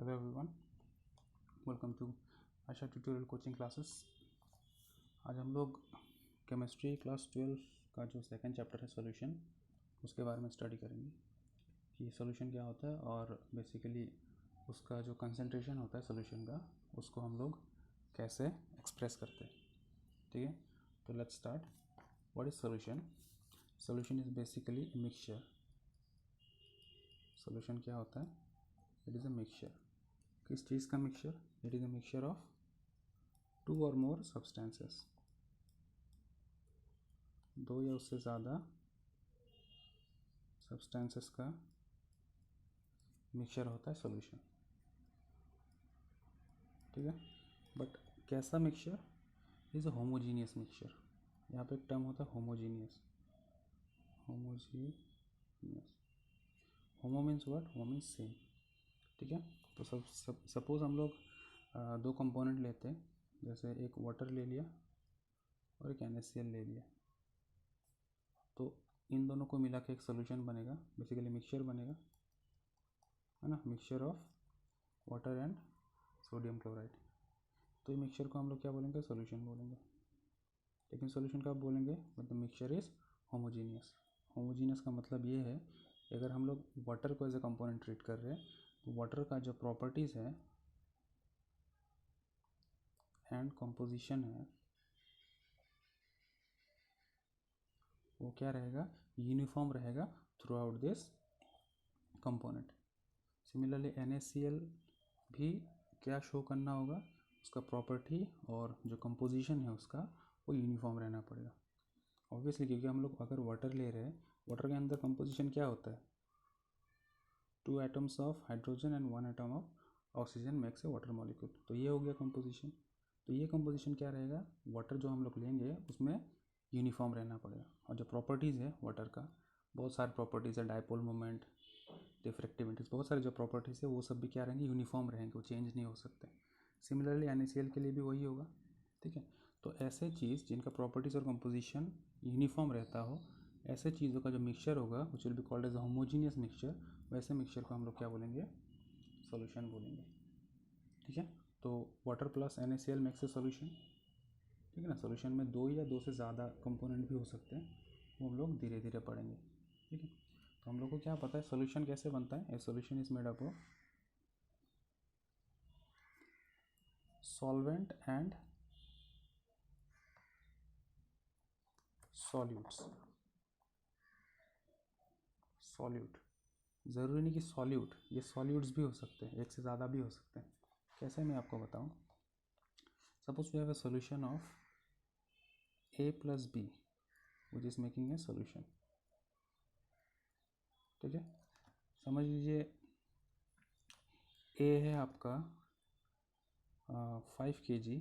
Hello everyone, welcome to Asha tutorial coaching classes. आज हम लोग केमिस्ट्री क्लास 12 का जो सेकंड चैप्टर है सॉल्यूशन, उसके बारे में स्टडी करेंगे कि सॉल्यूशन क्या होता है और बेसिकली उसका जो कंसंट्रेशन होता है सॉल्यूशन का, उसको हम लोग कैसे एक्सप्रेस करते हैं। ठीक है, तो let's start. What is solution? Solution is basically mixture. Solution क्या होता है? It is a mixture. किस चीज़ का mixture? It is a mixture of two or more substances, दो या उससे ज़्यादा सब्सटेंसेस का मिक्सचर होता है सॉल्यूशन। ठीक है, बट कैसा mixture? Is a homogeneous mixture. यहाँ पे एक टर्म होता है homogeneous. Homogeneous, homo means what? Homo means same. ठीक है, तो सपोज हम लोग दो कंपोनेंट लेते हैं, जैसे एक वाटर ले लिया और एक NaCl ले लिया, तो इन दोनों को मिला के एक सोल्यूशन बनेगा, बेसिकली मिक्सचर बनेगा, है ना, mixture of water and sodium chloride. तो ये मिक्सचर को हम लोग क्या बोलेंगे? सोल्यूशन बोलेंगे। लेकिन सोल्यूशन कब बोलेंगे? मतलब मिक्सचर इज होमोजीनियस। होमोजीनियस का मतलब ये है, अगर हम लोग वाटर को एज ए कंपोनेंट ट्रीट कर रहे हैं, तो वाटर का जो प्रॉपर्टीज़ है एंड कंपोजिशन है, वो क्या रहेगा? यूनिफॉर्म रहेगा through out this component. Similarly NaCl भी क्या शो करना होगा? उसका प्रॉपर्टी और जो कंपोजिशन है उसका, वो यूनिफॉर्म रहना पड़ेगा ऑब्वियसली, क्योंकि हम लोग अगर वाटर ले रहे हैं, वाटर के अंदर कंपोजिशन क्या होता है? 2 atoms of hydrogen and 1 atom of oxygen makes a water molecule. तो ये हो गया कंपोजिशन। तो ये कंपोजिशन क्या रहेगा? वाटर जो हम लोग लेंगे उसमें यूनिफॉर्म रहना पड़ेगा। और जो प्रॉपर्टीज़ है वाटर का, बहुत सारी प्रॉपर्टीज़ है, डायपोल मोमेंट, डिफ्रेक्टिविटीज़, बहुत सारी जो प्रॉपर्टीज़ है वो सब भी क्या रहेंगे? यूनिफॉर्म रहेंगे, वो चेंज नहीं हो सकते। सिमिलरली NaCl के लिए भी वही होगा। ठीक है, तो ऐसे चीज़ जिनका प्रॉपर्टीज़ और कंपोजिशन यूनिफॉर्म रहता हो, ऐसे चीज़ों का जो मिक्सचर होगा which will be called as homogeneous mixture, वैसे मिक्सचर को हम लोग क्या बोलेंगे? सॉल्यूशन बोलेंगे। ठीक है, तो water plus NaCl makes a solution. ठीक है ना, सॉल्यूशन में दो या दो से ज़्यादा कंपोनेंट भी हो सकते हैं, वो हम लोग धीरे धीरे पढ़ेंगे। ठीक है, तो हम लोग को क्या पता है सॉल्यूशन कैसे बनता है? ए solution is made up of solvent and solutes. Solute, ज़रूरी नहीं कि सॉल्यूट, ये सॉल्यूट्स भी हो सकते हैं, एक से ज़्यादा भी हो सकते हैं। कैसे, मैं आपको बताऊं। Suppose we have a solution of A plus B which is making a solution। ठीक है, समझ लीजिए A है आपका 5 kg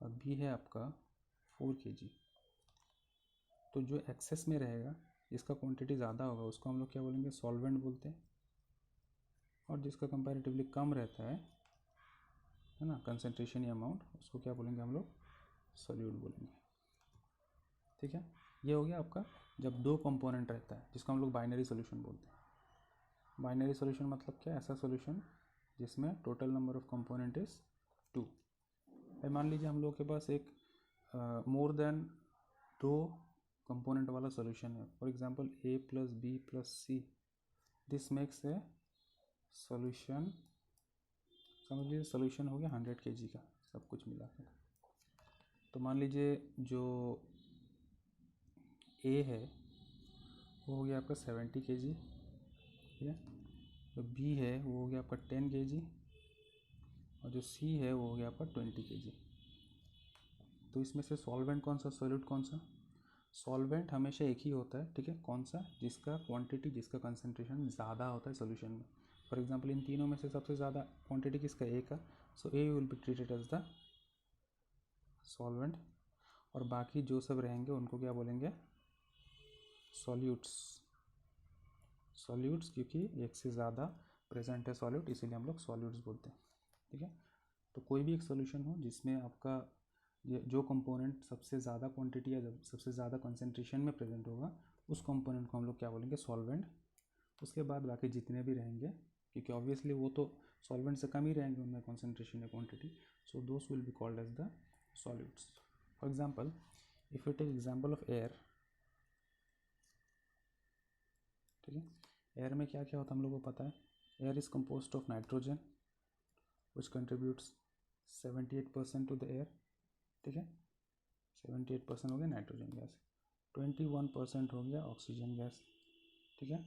और B है आपका 4 kg। तो जो एक्सेस में रहेगा, जिसका क्वांटिटी ज़्यादा होगा, उसको हम लोग क्या बोलेंगे? सॉल्वेंट बोलते हैं। और जिसका कंपैरेटिवली कम रहता है ना, कंसंट्रेशन या अमाउंट, उसको क्या बोलेंगे हम लोग? सॉल्यूट बोलेंगे। ठीक है, ये हो गया आपका जब दो कंपोनेंट रहता है, जिसको हम लोग बाइनरी सॉल्यूशन बोलते हैं। बाइनरी सॉल्यूशन मतलब क्या? ऐसा सॉल्यूशन जिसमें total number of component is 2। मान लीजिए हम लोग के पास एक मोर देन 2 कंपोनेंट वाला सॉल्यूशन है, for example A plus B plus C, this makes a solution. समझ लीजिए सॉल्यूशन हो गया 100 kg का, सब कुछ मिला कर। तो मान लीजिए जो A है वो हो गया आपका 70 kg। ठीक है, जो B है वो हो गया आपका 10 kg और जो C है वो हो गया आपका 20 kg। तो इसमें से सॉल्वेंट कौन सा, सॉल्यूट कौन सा? सॉल्वेंट हमेशा एक ही होता है। ठीक है, कौन सा? जिसका क्वांटिटी, जिसका कंसंट्रेशन ज़्यादा होता है सॉल्यूशन में। फॉर एग्जांपल इन तीनों में से सबसे ज़्यादा क्वांटिटी किसका? A का। So A will be treated as the solvent, और बाकी जो सब रहेंगे उनको क्या बोलेंगे? सॉल्यूट्स। सॉल्यूट्स, क्योंकि एक से ज़्यादा प्रेजेंट है सॉल्यूट, इसीलिए हम लोग सॉल्यूट्स बोलते हैं। ठीक है, तो कोई भी एक सॉल्यूशन हो जिसमें आपका जो कंपोनेंट सबसे ज़्यादा क्वांटिटी या सबसे ज़्यादा कंसंट्रेशन में प्रेजेंट होगा, उस कंपोनेंट को हम लोग क्या बोलेंगे? सॉल्वेंट। उसके बाद बाकी जितने भी रहेंगे क्योंकि ऑब्वियसली वो तो सॉल्वेंट से कम ही रहेंगे उनमें कॉन्सेंट्रेशन या quantity, so those will be called as the solutes. For example, if you take example of air, ठीक है, एयर में क्या क्या होता है हम लोगों को पता है. Air is composed of nitrogen which contributes 78% to the air. ठीक है, 78% हो गया नाइट्रोजन गैस, 21% हो गया ऑक्सीजन गैस. ठीक है,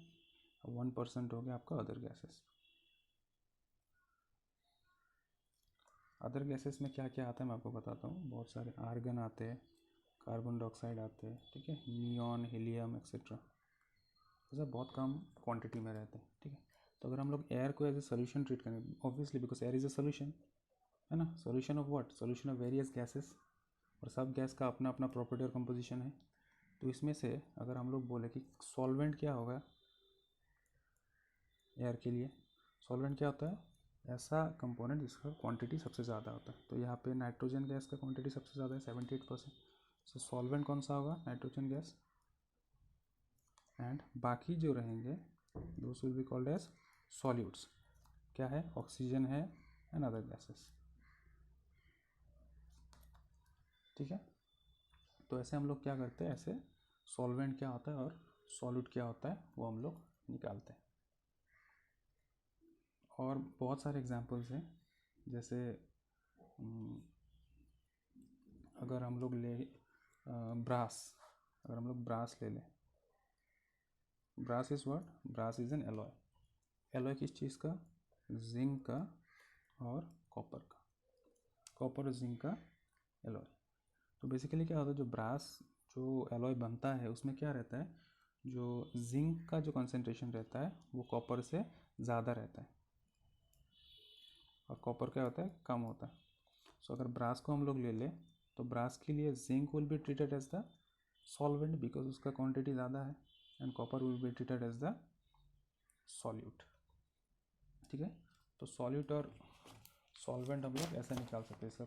1% हो गया आपका अदर गैसेस. अदर गैसेस में क्या क्या आता है मैं आपको बताता हूँ. बहुत सारे आर्गन आते हैं, कार्बन डाइऑक्साइड आते हैं, ठीक है, नियॉन, हीलियम एक्सेट्रा, ऐसा बहुत कम क्वांटिटी में रहते हैं. ठीक है, तो अगर हम लोग एयर को एज ए सोल्यूशन ट्रीट करेंगे, obviously because air is a solution, है ना, solution of what, solution of various gases, और सब गैस का अपना अपना प्रॉपर्टी और कंपोजिशन है. तो इसमें से अगर हम लोग बोले कि सॉल्वेंट क्या होगा एयर के लिए, सॉल्वेंट क्या होता है, ऐसा कंपोनेंट जिसका क्वांटिटी सबसे ज़्यादा होता है. तो यहाँ पे नाइट्रोजन गैस का क्वांटिटी सबसे ज़्यादा है 78%. सो सॉल्वेंट कौन सा होगा, नाइट्रोजन गैस. एंड बाकी जो रहेंगे those will be called as solutes. क्या है, ऑक्सीजन है एंड अदर गैसेस. ठीक है, तो ऐसे हम लोग क्या करते हैं, ऐसे सॉल्वेंट क्या होता है और सॉल्यूट क्या होता है वो हम लोग निकालते हैं. और बहुत सारे एग्जांपल्स हैं, जैसे अगर हम लोग ले ब्रास, अगर हम लोग ब्रास ले लें, brass is what, brass is an alloy. Alloy किस चीज़ का, जिंक का और कॉपर का, कॉपर और जिंक का एलॉय. तो बेसिकली क्या होता है, जो ब्रास जो एलॉय बनता है उसमें क्या रहता है, जो जिंक का जो कंसंट्रेशन रहता है वो कॉपर से ज़्यादा रहता है और कॉपर क्या होता है, कम होता है. सो अगर ब्रास को हम लोग ले लें तो ब्रास के लिए zinc will be treated as the solvent because उसका क्वांटिटी ज़्यादा है, and copper will be treated as the solute. ठीक है, तो सॉल्यूट और सॉल्वेंट हम लोग ऐसा निकाल सकते हैं. इसका